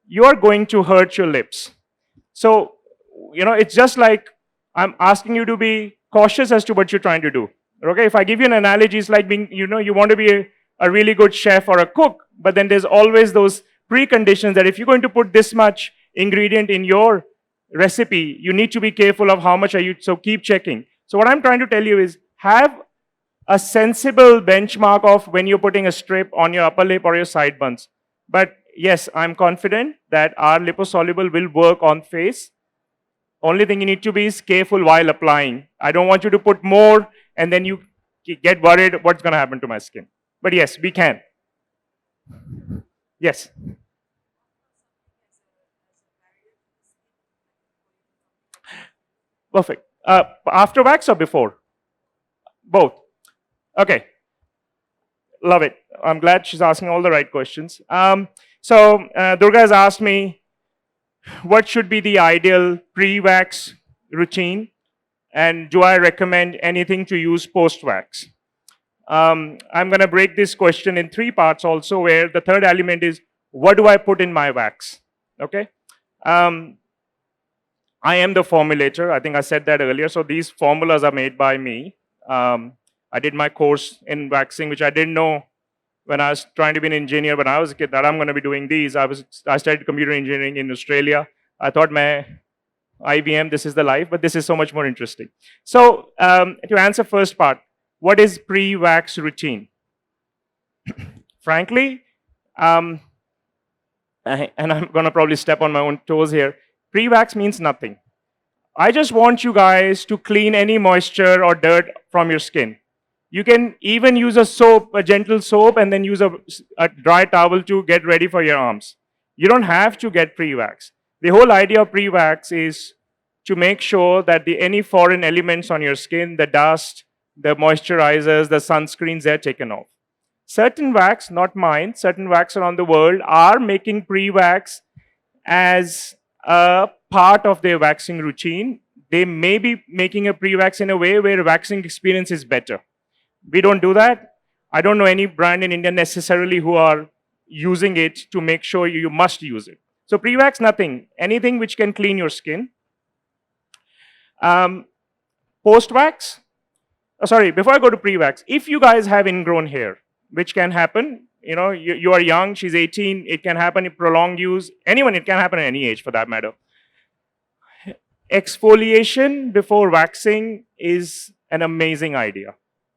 S1: you are going to hurt your lips. So, it's just like I'm asking you to be cautious as to what you're trying to do. Okay, if I give you an analogy, it's like being, you want to be a really good chef or a cook, but then there's always those preconditions that if you're going to put this much ingredient in your recipe, you need to be careful of how much are you, so keep checking. So what I'm trying to tell you is, have a sensible benchmark of when you're putting a strip on your upper lip or your sideburns. But yes, I'm confident that our liposoluble will work on face. Only thing you need to be is careful while applying. I don't want you to put more and then you get worried what's going to happen to my skin. But yes, we can. Yes. Perfect. After wax or before? Both. Okay. Love it. I'm glad she's asking all the right questions. Durga has asked me, what should be the ideal pre-wax routine? And do I recommend anything to use post-wax? I'm going to break this question in 3 parts also, where the third element is, what do I put in my wax? Okay. I am the formulator. I think I said that earlier. So these formulas are made by me. I did my course in waxing, which I didn't know when I was trying to be an engineer. When I was a kid, that I'm going to be doing these. I studied computer engineering in Australia. I thought, man, IBM, this is the life, but this is so much more interesting. So to answer first part, what is pre-wax routine? Frankly, and I'm going to probably step on my own toes here, pre-wax means nothing. I just want you guys to clean any moisture or dirt from your skin. You can even use a soap, a gentle soap, and then use a dry towel to get ready for your arms. You don't have to get pre-wax. The whole idea of pre-wax is to make sure that any foreign elements on your skin, the dust, the moisturizers, the sunscreens, they're taken off. Certain wax, not mine, certain wax around the world are making pre-wax as a part of their waxing routine. They may be making a pre-wax in a way where waxing experience is better. We don't do that. I don't know any brand in India necessarily who are using it to make sure you must use it. So pre-wax, nothing. Anything which can clean your skin. Post-wax, before I go to pre-wax, if you guys have ingrown hair, which can happen, you are young, she's 18, it can happen in prolonged use, anyone, it can happen at any age for that matter. Exfoliation before waxing is an amazing idea.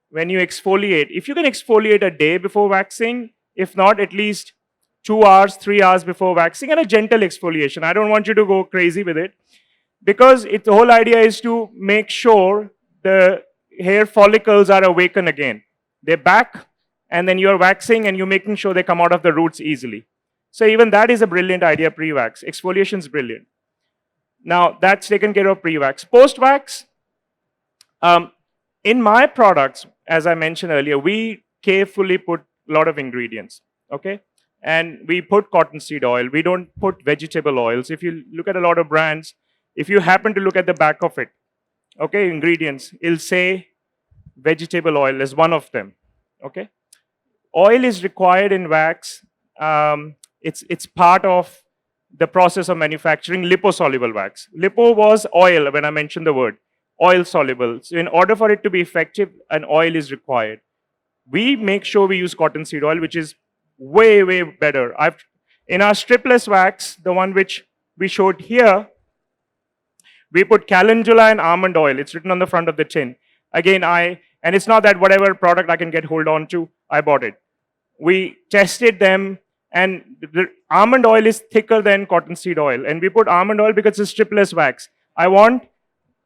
S1: When you exfoliate, if you can exfoliate a day before waxing, if not at least 2 hours, 3 hours before waxing, and a gentle exfoliation. I don't want you to go crazy with it, because the whole idea is to make sure the hair follicles are awakened again. They're back, and then you're waxing and you're making sure they come out of the roots easily. So even that is a brilliant idea, pre-wax. Exfoliation is brilliant. Now, that's taken care of pre-wax. Post-wax, in my products, as I mentioned earlier, we carefully put a lot of ingredients, okay? And we put cottonseed oil. We don't put vegetable oils. If you look at a lot of brands, if you happen to look at the back of it, okay, ingredients, it'll say vegetable oil is one of them, okay? Oil is required in wax. It's part of the process of manufacturing liposoluble wax. Lipo was oil when I mentioned the word, oil soluble. So in order for it to be effective, an oil is required. We make sure we use cottonseed oil, which is way, way better. In our stripless wax, the one which we showed here, we put calendula and almond oil. It's written on the front of the tin. Again, and it's not that whatever product I can get hold on to, I bought it. We tested them, and the almond oil is thicker than cottonseed oil. And we put almond oil because it's stripless wax. I want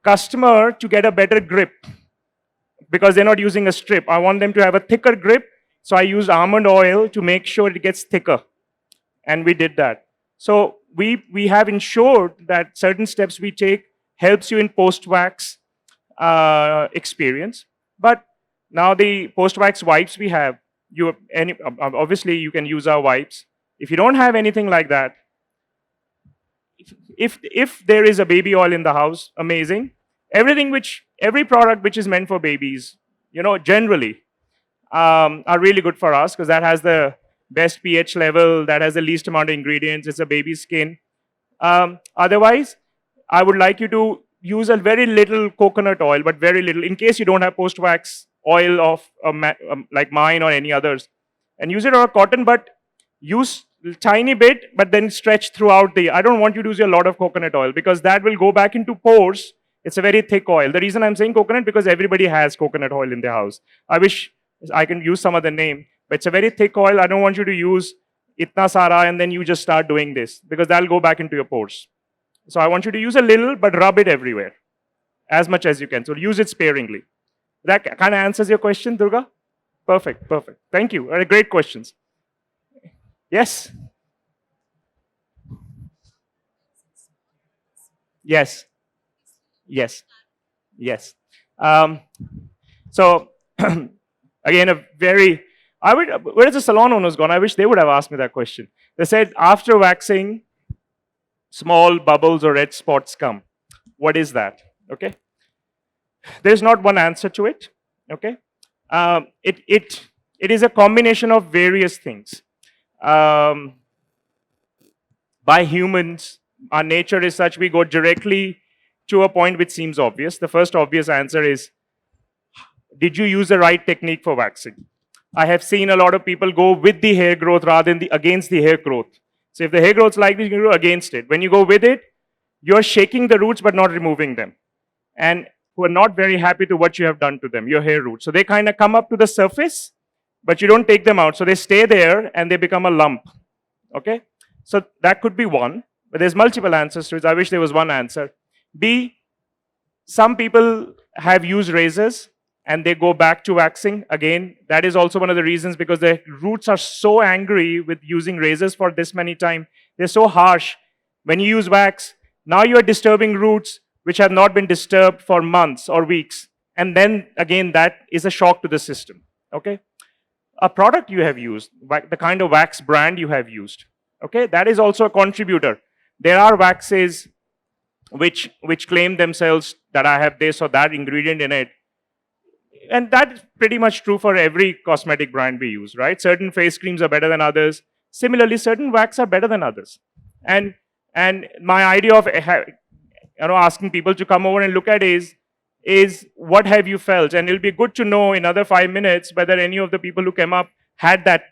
S1: customer to get a better grip because they're not using a strip. I want them to have a thicker grip, so I used almond oil to make sure it gets thicker. And we did that. So we have ensured that certain steps we take helps you in post-wax experience. But now the post-wax wipes we have, obviously you can use our wipes. If you don't have anything like that, if there is a baby oil in the house, amazing. Every product which is meant for babies, generally are really good for us because that has the best pH level, that has the least amount of ingredients, it's a baby's skin. Otherwise, I would like you to use a very little coconut oil, but very little, in case you don't have post-wax oil of like mine or any others. And use it on a cotton, but use a tiny bit, but then stretch throughout I don't want you to use a lot of coconut oil because that will go back into pores. It's a very thick oil. The reason I'm saying coconut because everybody has coconut oil in their house. I wish I can use some other name, but it's a very thick oil. I don't want you to use itna sara and then you just start doing this because that'll go back into your pores. So I want you to use a little, but rub it everywhere as much as you can. So use it sparingly. That kind of answers your question, Durga? Perfect, perfect. Thank you. Great questions. Yes? Yes. Yes. Yes. So, again, where is the salon owners gone? I wish they would have asked me that question. They said, after waxing, small bubbles or red spots come. What is that? Okay. There's not one answer to it. Okay. It is a combination of various things. By humans, our nature is such we go directly to a point which seems obvious. The first obvious answer is Did you use the right technique for waxing? I have seen a lot of people go with the hair growth rather than against the hair growth. So if the hair growth is like this, you go against it. When you go with it, you're shaking the roots but not removing them. And who are not very happy to what you have done to them, your hair roots. So they kind of come up to the surface, but you don't take them out. So they stay there and they become a lump. Okay? So that could be one, but there's multiple answers to it. I wish there was one answer. B, some people have used razors and they go back to waxing. Again, that is also one of the reasons, because the roots are so angry with using razors for this many time. They're so harsh. When you use wax, now you are disturbing roots which have not been disturbed for months or weeks. And then again, that is a shock to the system. Okay? A product you have used, the kind of wax brand you have used. Okay? That is also a contributor. There are waxes which claim themselves that I have this or that ingredient in it. And that is pretty much true for every cosmetic brand we use, right? Certain face creams are better than others. Similarly, certain wax are better than others. And my idea of asking people to come over and look at is what have you felt? And it'll be good to know in another 5 minutes whether any of the people who came up had that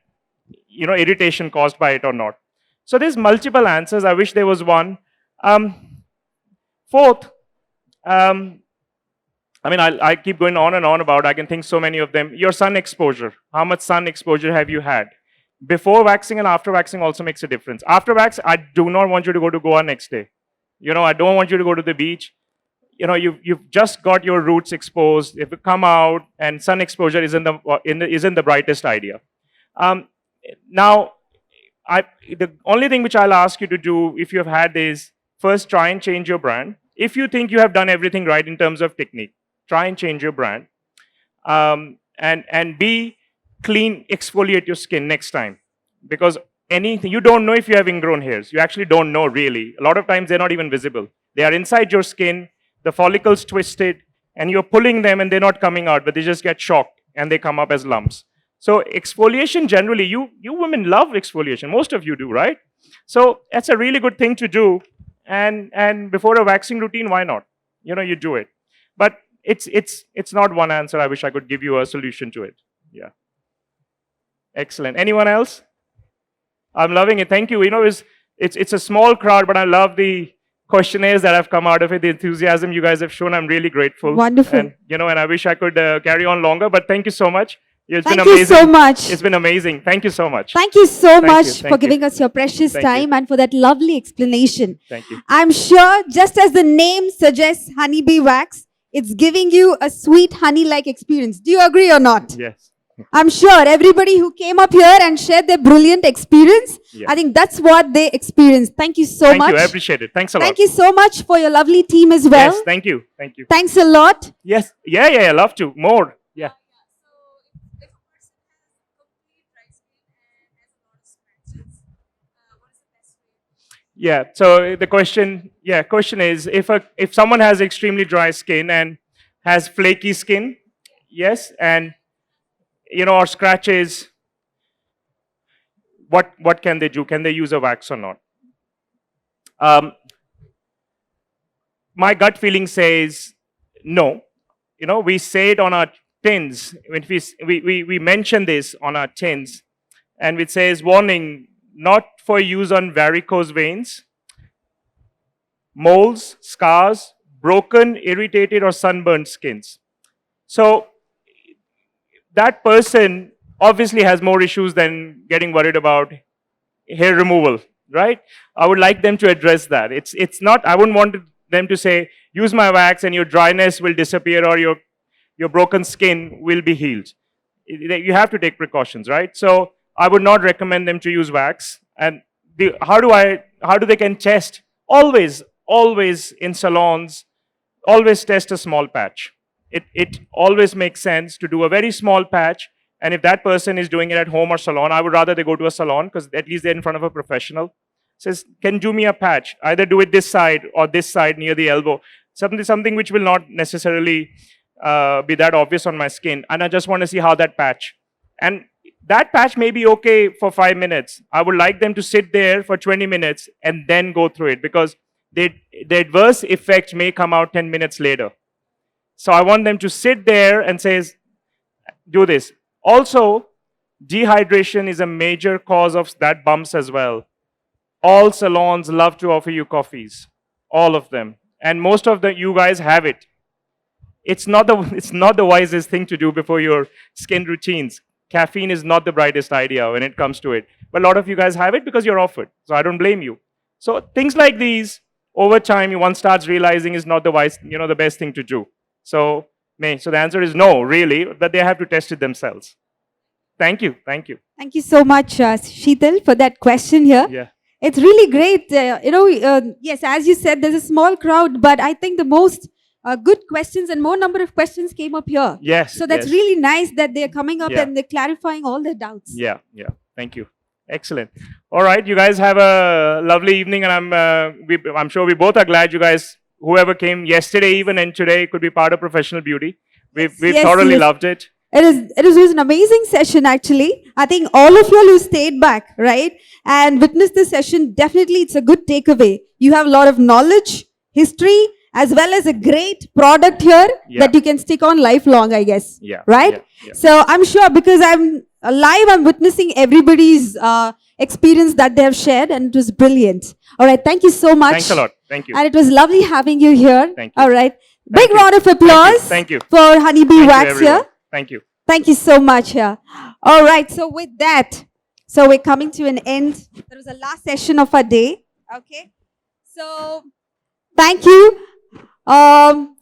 S1: irritation caused by it or not. So there's multiple answers. I wish there was one. Fourth, I keep going on and on about, I can think so many of them. Your sun exposure. How much sun exposure have you had? Before waxing and after waxing also makes a difference. After wax, I do not want you to go to Goa next day. I don't want you to go to the beach. You've just got your roots exposed. If you come out and sun exposure isn't the brightest idea. Now, the only thing which I'll ask you to do if you have had is, first try and change your brand. If you think you have done everything right in terms of technique, try and change your brand. And B, clean, exfoliate your skin next time. Because anything, you don't know if you have ingrown hairs. You actually don't know really. A lot of times they're not even visible. They are inside your skin, the follicles twisted, and you're pulling them and they're not coming out, but they just get shocked and they come up as lumps. So exfoliation generally, you women love exfoliation. Most of you do, right? So that's a really good thing to do. And before a waxing routine, why not? You do it. But it's not one answer. I wish I could give you a solution to it. Yeah. Excellent. Anyone else? I'm loving it. Thank you. It's a small crowd, but I love the questionnaires that have come out of it, the enthusiasm you guys have shown. I'm really grateful.
S2: Wonderful.
S1: And I wish I could carry on longer, but thank you so much. It's
S2: Thank
S1: been
S2: you
S1: amazing.
S2: so much.
S1: It's been amazing. Thank you so much.
S2: Thank you so much
S1: Thank
S2: for
S1: you.
S2: giving us your precious
S1: Thank
S2: time
S1: you.
S2: and for that lovely explanation.
S1: Thank you.
S2: I'm sure, just as the name suggests, honeybee wax, it's giving you a sweet honey-like experience. Do you agree or not?
S1: Yes.
S2: I'm sure everybody who came up here and shared their brilliant experience,
S1: Yeah.
S2: I think that's what they experienced. Thank you so
S1: Thank
S2: much.
S1: you. I appreciate it. Thanks a lot.
S2: Thank you so much for your lovely team as well.
S1: Yes. Thank you. Thank you.
S2: Thanks a lot.
S1: Yes. Yeah. Love to. More. Yeah. Yeah. So the question is, if someone has extremely dry skin and has flaky skin, yes, and or scratches, what can they do? Can they use a wax or not? My gut feeling says no. We say it on our tins. When we mention this on our tins, and it says, warning, not for use on varicose veins, moles, scars, broken, irritated, or sunburned skins. So that person obviously has more issues than getting worried about hair removal, right? I would like them to address that. It's not, I wouldn't want them to say, use my wax and your dryness will disappear or your broken skin will be healed. You have to take precautions, right? So I would not recommend them to use wax. And how do they can test? Always in salons, always test a small patch. It always makes sense to do a very small patch. And if that person is doing it at home or salon, I would rather they go to a salon because at least they're in front of a professional. Says, can do me a patch? Either do it this side or this side near the elbow. Something which will not necessarily be that obvious on my skin. And I just want to see how that patch. And that patch may be okay for 5 minutes. I would like them to sit there for 20 minutes and then go through it because the adverse effects may come out 10 minutes later. So I want them to sit there and say, do this. Also, dehydration is a major cause of that bumps as well. All salons love to offer you coffees, all of them, and most of you guys have it. It's not the wisest thing to do before your skin routines. Caffeine is not the brightest idea when it comes to it, but a lot of you guys have it because you're offered. So I don't blame you. So things like these, over time, one starts realizing is not the best thing to do. So the answer is no, really, but they have to test it themselves. Thank you.
S2: Thank you so much, Sheetal, for that question here.
S1: Yeah.
S2: It's really great. Yes, as you said, there's a small crowd, but I think the most good questions and more number of questions came up here.
S1: Yes.
S2: So that's
S1: yes.
S2: really nice that they're coming up
S1: Yeah.
S2: and they're clarifying all their doubts.
S1: Yeah. Thank you. Excellent. All right, you guys have a lovely evening, and I'm sure we both are glad you guys, whoever came yesterday even and today, could be part of Professional Beauty. We've
S2: Yes,
S1: thoroughly
S2: yes.
S1: loved it.
S2: It was an amazing session, actually. I think all of you who stayed back, right, and witnessed this session, definitely it's a good takeaway. You have a lot of knowledge, history, as well as a great product here
S1: Yeah.
S2: that you can stick on lifelong, I guess.
S1: Yeah.
S2: Right?
S1: Yeah.
S2: So I'm sure because I'm live, I'm witnessing everybody's experience that they have shared, and it was brilliant. All right, thank you so much.
S1: Thanks a lot. Thank you.
S2: And it was lovely having you here.
S1: Thank you.
S2: All right.
S1: Thank
S2: Big
S1: you.
S2: round of applause
S1: Thank you.
S2: for Honeybee
S1: Thank you,
S2: Wax
S1: everyone.
S2: here.
S1: Thank you.
S2: Thank you so much here. All right, so with that, so we're coming to an end. That was the last session of our day. Okay. So thank you.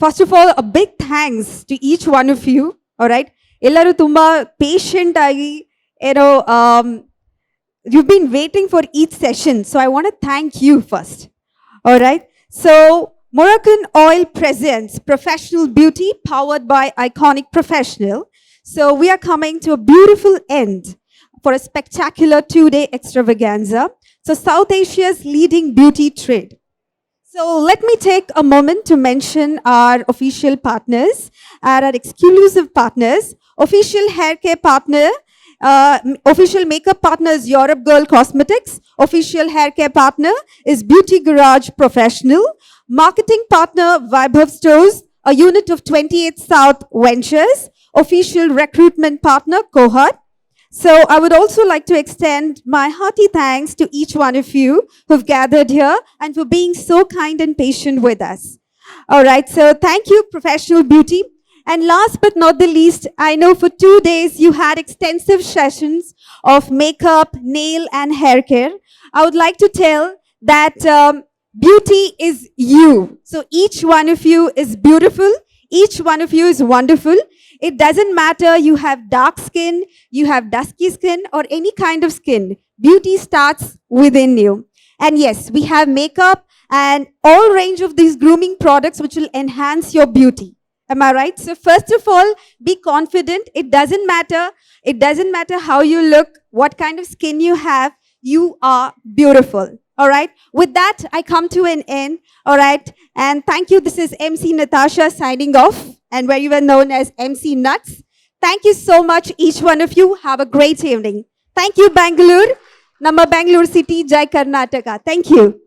S2: First of all, a big thanks to each one of you. All right. Ellaru tumba patient agi, you've been waiting for each session. So I want to thank you first. All right. So Moroccan Oil presents Professional Beauty powered by Iconic Professional. So we are coming to a beautiful end for a spectacular 2-day extravaganza. So South Asia's leading beauty trade. So let me take a moment to mention our official partners, our exclusive partners, official hair care partner, official makeup partner is Europe Girl Cosmetics, official hair care partner is Beauty Garage Professional, marketing partner Vaibhav Stores, a unit of 28 South Ventures, official recruitment partner Cohort. So I would also like to extend my hearty thanks to each one of you who've gathered here and for being so kind and patient with us. All right, so thank you, Professional Beauty. And last but not the least, I know for 2 days you had extensive sessions of makeup, nail and hair care. I would like to tell that beauty is you. So each one of you is beautiful. Each one of you is wonderful. It doesn't matter you have dark skin, you have dusky skin or any kind of skin. Beauty starts within you. And yes, we have makeup and all range of these grooming products which will enhance your beauty. Am I right? So first of all, be confident. It doesn't matter. It doesn't matter how you look, what kind of skin you have. You are beautiful. All right. With that, I come to an end. All right. And thank you. This is MC Natasha signing off, and very well known as MC Nuts. Thank you so much, each one of you. Have a great evening. Thank you, Bangalore. Nama Bangalore City, Jai Karnataka. Thank you.